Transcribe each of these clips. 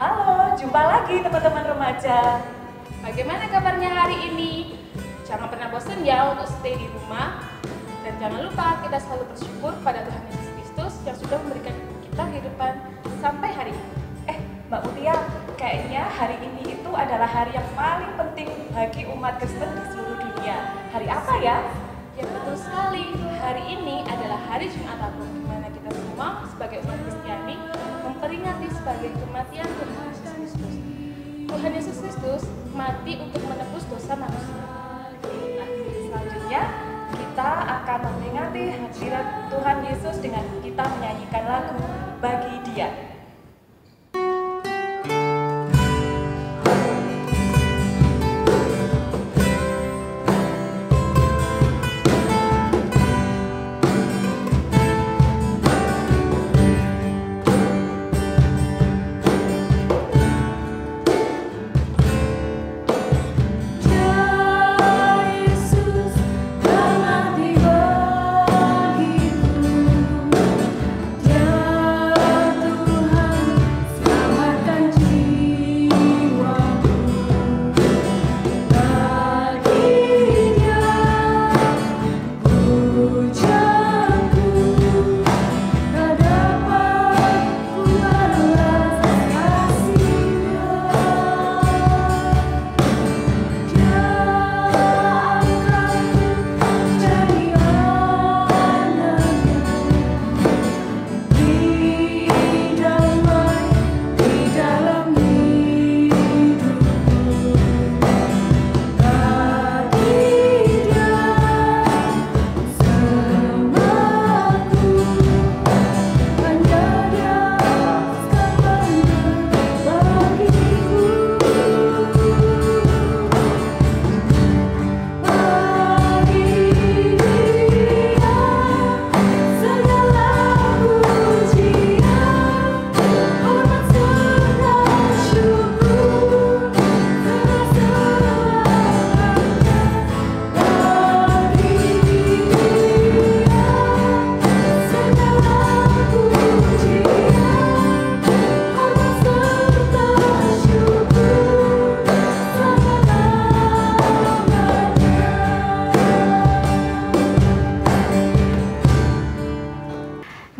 Halo, jumpa lagi teman-teman remaja. Bagaimana kabarnya hari ini? Jangan pernah bosan ya untuk stay di rumah. Dan jangan lupa kita selalu bersyukur pada Tuhan Yesus Kristus yang sudah memberikan kita kehidupan sampai hari ini. Mbak Mutia, kayaknya hari ini itu adalah hari yang paling penting bagi umat Kristen di seluruh dunia. Hari apa ya? Ya betul sekali, hari ini adalah hari Jumat Agung, di mana kita semua sebagai umat Kristiani memperingati sebagai kematian Tuhan Yesus Kristus. Tuhan Yesus Kristus mati untuk menebus dosa manusia. Nah, selanjutnya kita akan memperingati hadirat Tuhan Yesus dengan kita menyanyikan lagu Bagi Dia.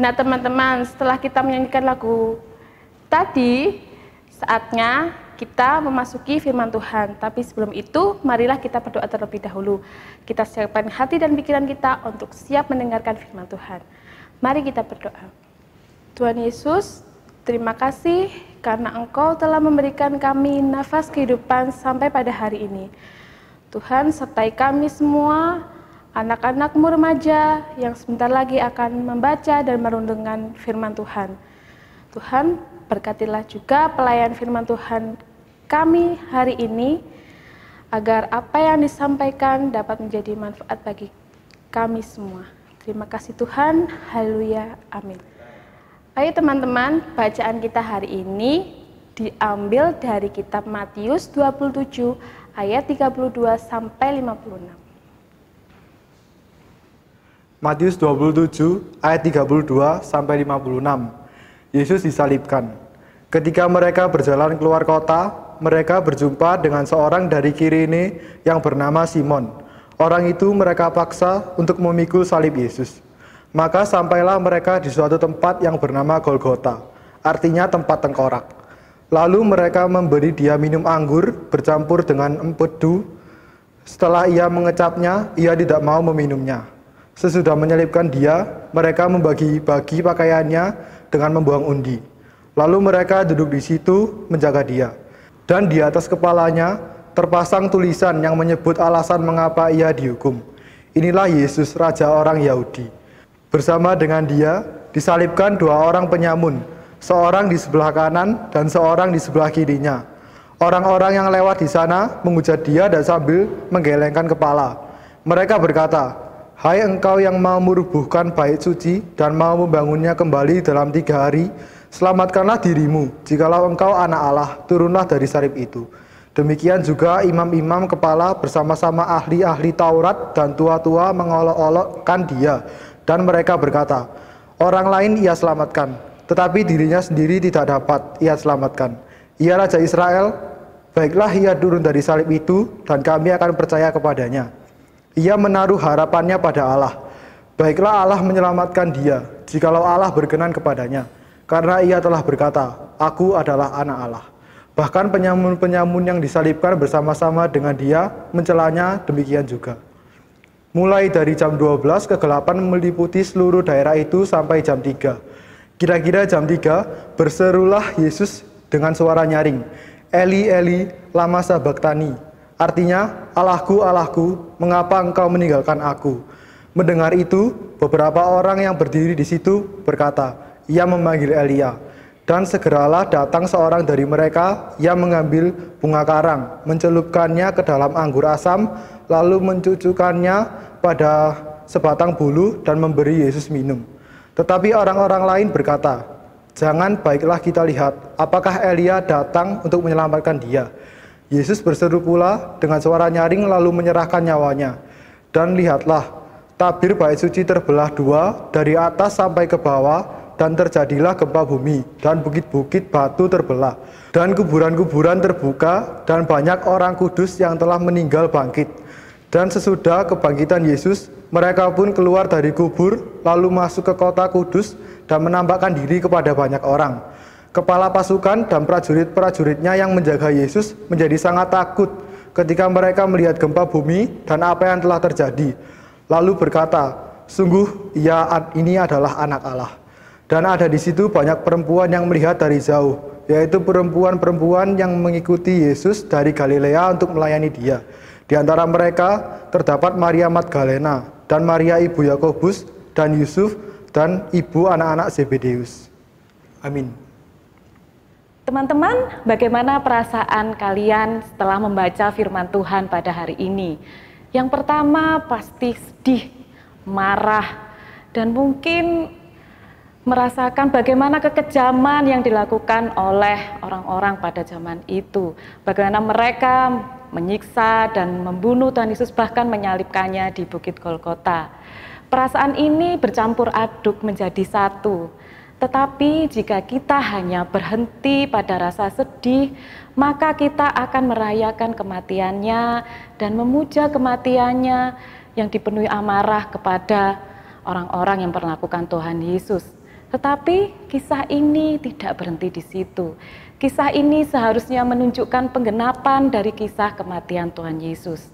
Nah teman-teman, setelah kita menyanyikan lagu tadi, saatnya kita memasuki firman Tuhan. Tapi sebelum itu, marilah kita berdoa terlebih dahulu. Kita siapkan hati dan pikiran kita untuk siap mendengarkan firman Tuhan. Mari kita berdoa. Tuhan Yesus, terima kasih karena Engkau telah memberikan kami nafas kehidupan sampai pada hari ini. Tuhan, sertai kami semua, anak-anakmu remaja yang sebentar lagi akan membaca dan merenungkan firman Tuhan. Tuhan, berkatilah juga pelayan firman Tuhan kami hari ini, agar apa yang disampaikan dapat menjadi manfaat bagi kami semua. Terima kasih Tuhan, haleluya, amin. Ayo teman-teman, bacaan kita hari ini diambil dari kitab Matius 27 ayat 32 sampai 56. Matius 27 ayat 32 sampai 56. Yesus disalibkan. Ketika mereka berjalan keluar kota, mereka berjumpa dengan seorang dari Kirene yang bernama Simon. Orang itu mereka paksa untuk memikul salib Yesus. Maka sampailah mereka di suatu tempat yang bernama Golgota, artinya tempat tengkorak. Lalu mereka memberi dia minum anggur bercampur dengan empedu. Setelah ia mengecapnya, ia tidak mau meminumnya. Sesudah menyalibkan dia, mereka membagi-bagi pakaiannya dengan membuang undi. Lalu mereka duduk di situ menjaga dia. Dan di atas kepalanya terpasang tulisan yang menyebut alasan mengapa ia dihukum. Inilah Yesus, Raja orang Yahudi. Bersama dengan dia disalibkan dua orang penyamun, seorang di sebelah kanan dan seorang di sebelah kirinya. Orang-orang yang lewat di sana menghujat dia dan sambil menggelengkan kepala. Mereka berkata, "Hai engkau yang mau merubuhkan bait suci dan mau membangunnya kembali dalam 3 hari, selamatkanlah dirimu, jikalau engkau anak Allah, turunlah dari salib itu." Demikian juga imam-imam kepala bersama-sama ahli-ahli Taurat dan tua-tua mengolok-olokkan dia, dan mereka berkata, "Orang lain ia selamatkan, tetapi dirinya sendiri tidak dapat ia selamatkan. Ia Raja Israel, baiklah ia turun dari salib itu dan kami akan percaya kepadanya. Ia menaruh harapannya pada Allah. Baiklah Allah menyelamatkan dia, jikalau Allah berkenan kepadanya. Karena ia telah berkata, aku adalah anak Allah. Bahkan penyamun-penyamun yang disalibkan bersama-sama dengan dia mencelanya demikian juga. Mulai dari jam 12 kegelapan meliputi seluruh daerah itu sampai jam 3. Kira-kira jam 3 berserulah Yesus dengan suara nyaring, Eli, Eli, lama sabachthani. Artinya, Allahku, Allahku, mengapa engkau meninggalkan aku? Mendengar itu, beberapa orang yang berdiri di situ berkata, ia memanggil Elia. Dan segeralah datang seorang dari mereka yang mengambil bunga karang, mencelupkannya ke dalam anggur asam, lalu mencucukkannya pada sebatang bulu dan memberi Yesus minum. Tetapi orang-orang lain berkata, jangan, baiklah kita lihat, apakah Elia datang untuk menyelamatkan dia. Yesus berseru pula dengan suara nyaring lalu menyerahkan nyawanya. Dan lihatlah, tabir bait suci terbelah dua dari atas sampai ke bawah, dan terjadilah gempa bumi, dan bukit-bukit batu terbelah, dan kuburan-kuburan terbuka, dan banyak orang kudus yang telah meninggal bangkit. Dan sesudah kebangkitan Yesus, mereka pun keluar dari kubur, lalu masuk ke kota kudus, dan menampakkan diri kepada banyak orang. Kepala pasukan dan prajurit-prajuritnya yang menjaga Yesus menjadi sangat takut ketika mereka melihat gempa bumi dan apa yang telah terjadi. Lalu berkata, sungguh ini adalah anak Allah. Dan ada di situ banyak perempuan yang melihat dari jauh, yaitu perempuan-perempuan yang mengikuti Yesus dari Galilea untuk melayani dia. Di antara mereka terdapat Maria Magdalena, dan Maria ibu Yakobus, dan Yusuf, dan ibu anak-anak Zebedeus. Amin. Teman-teman, bagaimana perasaan kalian setelah membaca firman Tuhan pada hari ini? Yang pertama pasti sedih, marah, dan mungkin merasakan bagaimana kekejaman yang dilakukan oleh orang-orang pada zaman itu. Bagaimana mereka menyiksa dan membunuh Tuhan Yesus, bahkan menyalibkannya di Bukit Golgota. Perasaan ini bercampur aduk menjadi satu. Tetapi jika kita hanya berhenti pada rasa sedih, maka kita akan merayakan kematiannya dan memuja kematiannya yang dipenuhi amarah kepada orang-orang yang memperlakukan Tuhan Yesus. Tetapi kisah ini tidak berhenti di situ. Kisah ini seharusnya menunjukkan penggenapan dari kisah kematian Tuhan Yesus.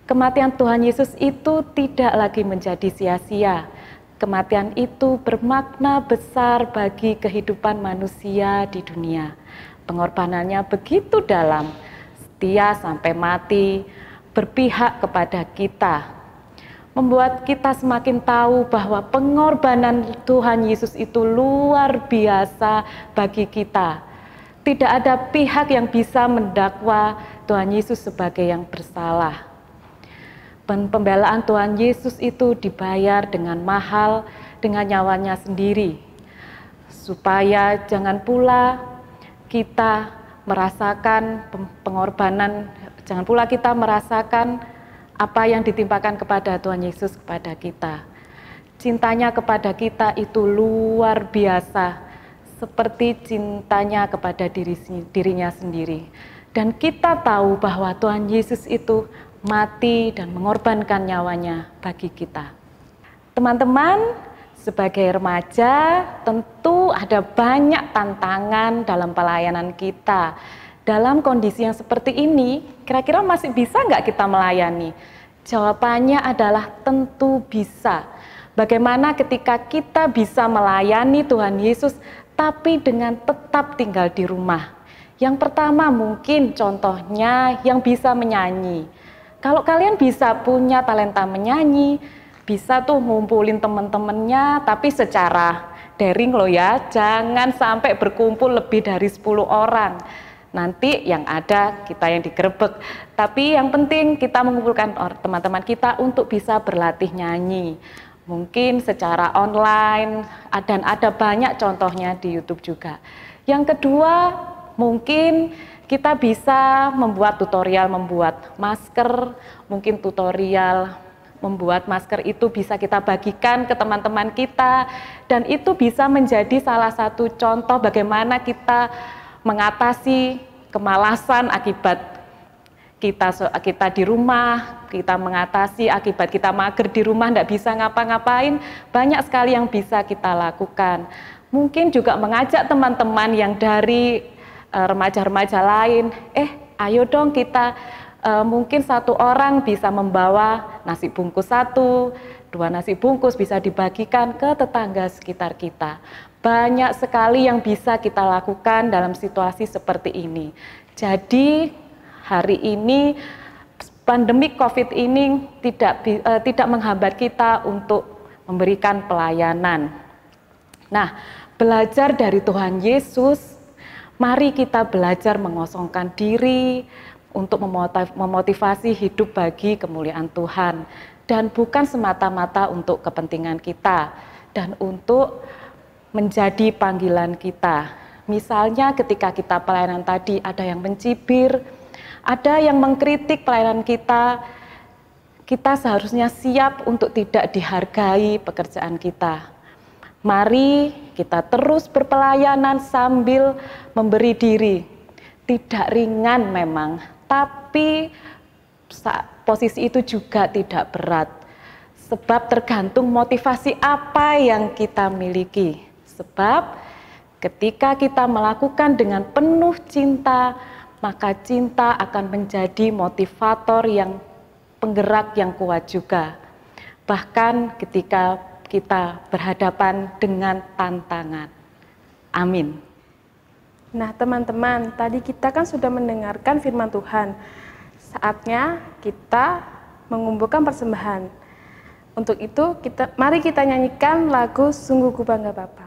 Kematian Tuhan Yesus itu tidak lagi menjadi sia-sia. Kematian itu bermakna besar bagi kehidupan manusia di dunia. Pengorbanannya begitu dalam, setia sampai mati, berpihak kepada kita, membuat kita semakin tahu bahwa pengorbanan Tuhan Yesus itu luar biasa bagi kita. Tidak ada pihak yang bisa mendakwa Tuhan Yesus sebagai yang bersalah. Pembelaan Tuhan Yesus itu dibayar dengan mahal, dengan nyawanya sendiri. Supaya jangan pula kita merasakan pengorbanan, jangan pula kita merasakan apa yang ditimpakan kepada Tuhan Yesus kepada kita. Cintanya kepada kita itu luar biasa, seperti cintanya kepada dirinya sendiri. Dan kita tahu bahwa Tuhan Yesus itu mati dan mengorbankan nyawanya bagi kita. Teman-teman, sebagai remaja tentu ada banyak tantangan dalam pelayanan kita. Dalam kondisi yang seperti ini, kira-kira masih bisa nggak kita melayani? Jawabannya adalah tentu bisa. Bagaimana ketika kita bisa melayani Tuhan Yesus, tapi dengan tetap tinggal di rumah? Yang pertama mungkin contohnya yang bisa menyanyi. Kalau kalian bisa punya talenta menyanyi, bisa tuh ngumpulin teman-temannya, tapi secara daring loh ya, jangan sampai berkumpul lebih dari 10 orang. Nanti yang ada kita yang digerebek. Tapi yang penting kita mengumpulkan teman-teman kita untuk bisa berlatih nyanyi. Mungkin secara online, dan ada banyak contohnya di YouTube juga. Yang kedua, mungkin kita bisa membuat tutorial membuat masker. Mungkin tutorial membuat masker itu bisa kita bagikan ke teman-teman kita. Dan itu bisa menjadi salah satu contoh bagaimana kita mengatasi kemalasan akibat kita di rumah, kita mengatasi akibat kita mager di rumah, tidak bisa ngapa-ngapain, banyak sekali yang bisa kita lakukan. Mungkin juga mengajak teman-teman yang dari remaja-remaja lain, ayo dong kita, mungkin satu orang bisa membawa nasi bungkus 1, 2 nasi bungkus bisa dibagikan ke tetangga sekitar kita. Banyak sekali yang bisa kita lakukan dalam situasi seperti ini. Jadi hari ini pandemi COVID ini tidak menghambat kita untuk memberikan pelayanan. Nah, belajar dari Tuhan Yesus, mari kita belajar mengosongkan diri untuk memotivasi hidup bagi kemuliaan Tuhan, dan bukan semata-mata untuk kepentingan kita dan untuk menjadi panggilan kita. Misalnya ketika kita pelayanan tadi ada yang mencibir, ada yang mengkritik pelayanan kita, kita seharusnya siap untuk tidak dihargai pekerjaan kita. Mari kita terus berpelayanan sambil memberi diri. Tidak ringan memang, tapi posisi itu juga tidak berat. Sebab tergantung motivasi apa yang kita miliki. Sebab ketika kita melakukan dengan penuh cinta, maka cinta akan menjadi motivator yang penggerak yang kuat juga. Bahkan ketika kita berhadapan dengan tantangan. Amin. Nah teman-teman, tadi kita kan sudah mendengarkan firman Tuhan. Saatnya kita mengumpulkan persembahan. Untuk itu, mari kita nyanyikan lagu Sungguh Ku Bangga Bapa.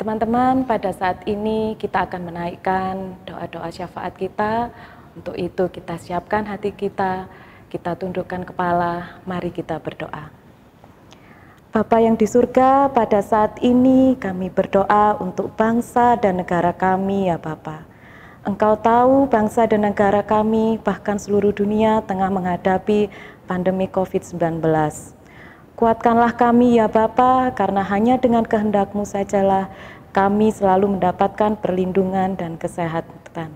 Teman-teman, pada saat ini kita akan menaikkan doa-doa syafaat kita. Untuk itu kita siapkan hati kita tundukkan kepala, mari kita berdoa. Bapa yang di surga, pada saat ini kami berdoa untuk bangsa dan negara kami ya Bapa. Engkau tahu bangsa dan negara kami, bahkan seluruh dunia tengah menghadapi pandemi COVID-19. Kuatkanlah kami ya Bapa, karena hanya dengan kehendak-Mu sajalah kami selalu mendapatkan perlindungan dan kesehatan.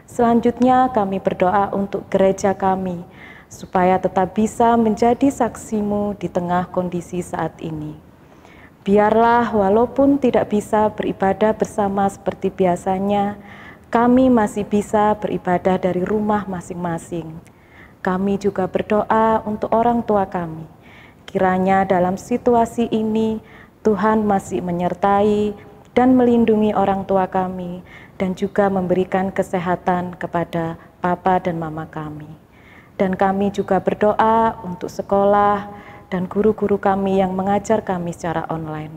Selanjutnya kami berdoa untuk gereja kami, supaya tetap bisa menjadi saksi-Mu di tengah kondisi saat ini. Biarlah walaupun tidak bisa beribadah bersama seperti biasanya, kami masih bisa beribadah dari rumah masing-masing. Kami juga berdoa untuk orang tua kami. Kiranya dalam situasi ini Tuhan masih menyertai dan melindungi orang tua kami dan juga memberikan kesehatan kepada papa dan mama kami. Dan kami juga berdoa untuk sekolah dan guru-guru kami yang mengajar kami secara online.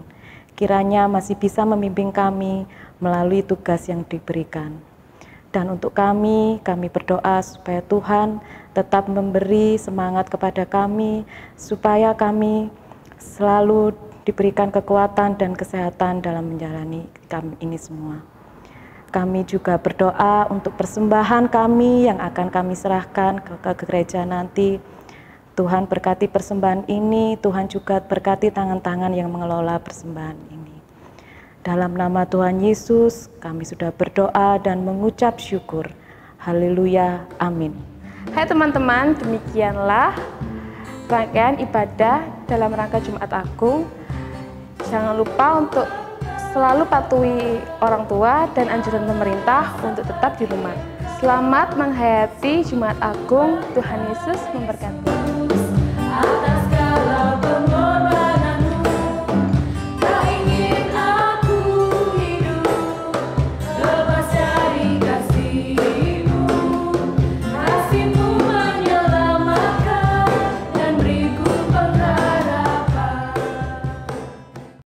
Kiranya masih bisa membimbing kami melalui tugas yang diberikan. Dan untuk kami berdoa supaya Tuhan tetap memberi semangat kepada kami, supaya kami selalu diberikan kekuatan dan kesehatan dalam menjalani kami ini semua. Kami juga berdoa untuk persembahan kami yang akan kami serahkan ke gereja nanti. Tuhan berkati persembahan ini, Tuhan juga berkati tangan-tangan yang mengelola persembahan ini. Dalam nama Tuhan Yesus, kami sudah berdoa dan mengucap syukur. Haleluya, amin. Hai teman-teman, demikianlah rangkaian ibadah dalam rangka Jumat Agung. Jangan lupa untuk selalu patuhi orang tua dan anjuran pemerintah untuk tetap di rumah. Selamat menghayati Jumat Agung. Tuhan Yesus memberkati.